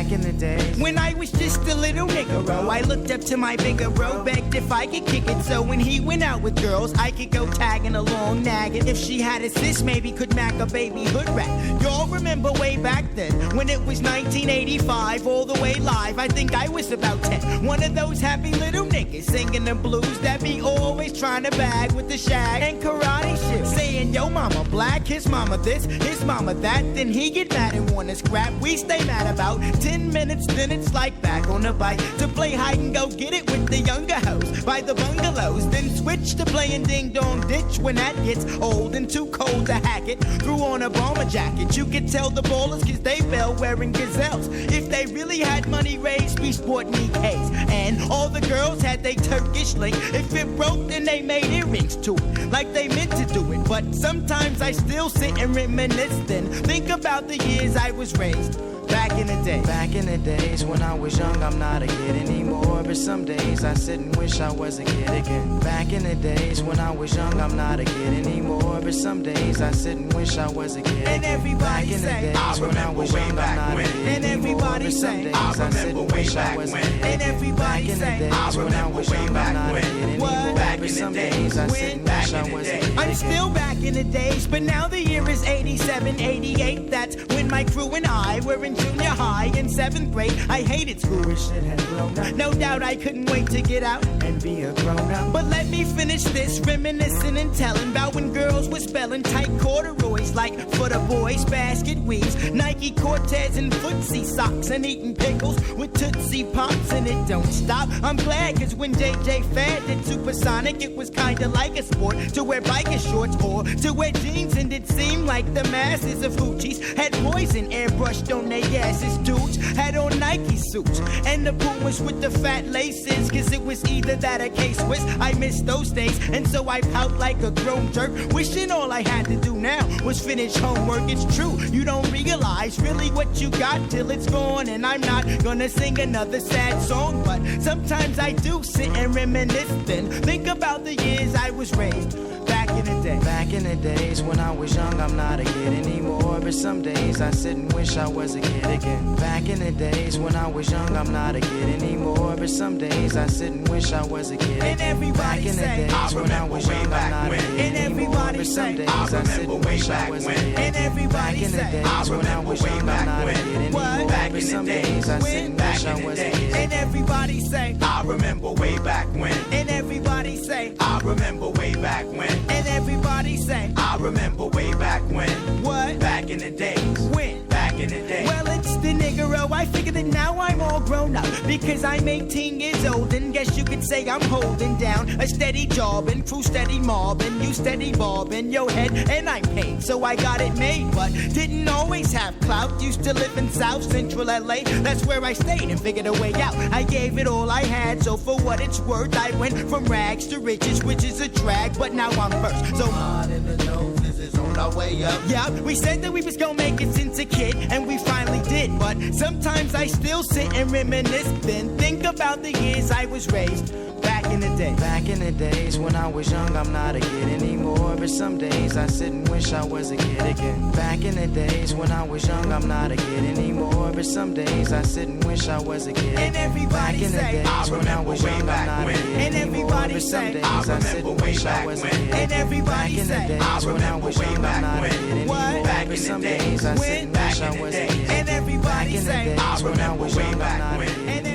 Back in the days when I was just a little nigga, I looked up to my bigger bro, begged if I could kick it. So when he went out with girls, I could go tagging along, nagging. If she had a sis, maybe could mac a baby hood rat. Y'all remember way back then when it was 1985, all the way live. I think I was about 10. One of those happy little niggas singing the blues that be always trying to bag with the shag and karate shit, saying yo mama black, his mama this, his mama that. Then he get mad and wanna scrap. We stay mad about 10 minutes, then it's like back on the bike to play hide and go get it with the younger hoes by the bungalows. Then switch to playing ding dong ditch when that gets old and too cold to hack it. Threw on a bomber jacket, you could tell the ballers cause they fell wearing gazelles. If they really had money raised, we sport Nikes. And all the girls had they Turkish link. If it broke, then they made earrings to it, like they meant to do it. But sometimes I still sit and reminisce, then think about the years I was raised. Back in the day. Back in the days when I was young, I'm not a kid anymore. But some days I sit and wish I was a kid again. Back in the days when I was young, I'm not a kid anymore. But some days I sit and wish I was a kid. And everybody say, I remember way back when. And everybody say, I remember way back when. And everybody say, I remember way back when. What? Back in the days when? Back in the days. I'm still back in the days, but now the year is 87, 88. That's when my crew and I were in junior high in 7th grade. I hated school and shit had grown up. No doubt I couldn't wait to get out and be a grown up. But let me finish this, reminiscing and telling about when girls were spelling tight corduroys like for the boys, basket weaves, Nike Cortez and footsie socks, and eating pickles with Tootsie Pops, and it don't stop. I'm glad cause when JEG VANT did Supersonic, it was kinda like a sport to wear biker shorts or to wear jeans, and it seemed like the masses of hoochies had poison airbrushed on their asses. Dudes had on Nike suits and the Pumas with the fat laces, cause it was either that or K-Swiss. I miss those days, and so I pout like a grown jerk, wishing all I had to do now was finish homework. It's true, you don't realize really what you got till it's gone. And I'm not gonna sing another sad song, but sometimes I do sit and reminisce, then think about the years I was raised. Back in the day. Back in the days when I was young, I'm not a kid anymore. But some days I sit and wish I was a kid again. Back in the days when I was young, I'm not a kid anymore. But some days I sit and wish I was a kid again. And everybody say, I remember way back when. And everybody say, I remember way back when. And everybody say, I remember way back when. What? Back in the days when? Back in the days. And everybody say, I remember way back when. And everybody say, I remember way back when. And everybody say, I remember way back when. What? Back in the days. When? Back in the day. Well, it's the nigger-o. I figured that now I'm all grown up because I'm 18 years old, and guess you could say I'm holding down a steady job and crew steady mobbing, you steady bobbing your head, and I'm paid, so I got it made. But didn't always have clout. Used to live in South Central LA. That's where I stayed and figured a way out. I gave it all I had, so for what it's worth, I went from rags to riches, which is a drag, but now I'm first. So hard in the nose, this is on our way up. Yeah, we said that we was gonna make it since a kid, and we finally did. But sometimes I still sit and reminisce, then think about the years I was raised. Back in the day. Back in the days when I was young, I'm not a kid anymore. But some days I sit and wish I was a kid again. Back in the days when I was young, I'm not a kid anymore. But some days I sit and wish I was a kid. And everybody say, I remember way back when. And everybody say, I remember way back when. And everybody say, I remember way back when. What? Back in the days when? Back in the days. And everybody say, I remember way back when.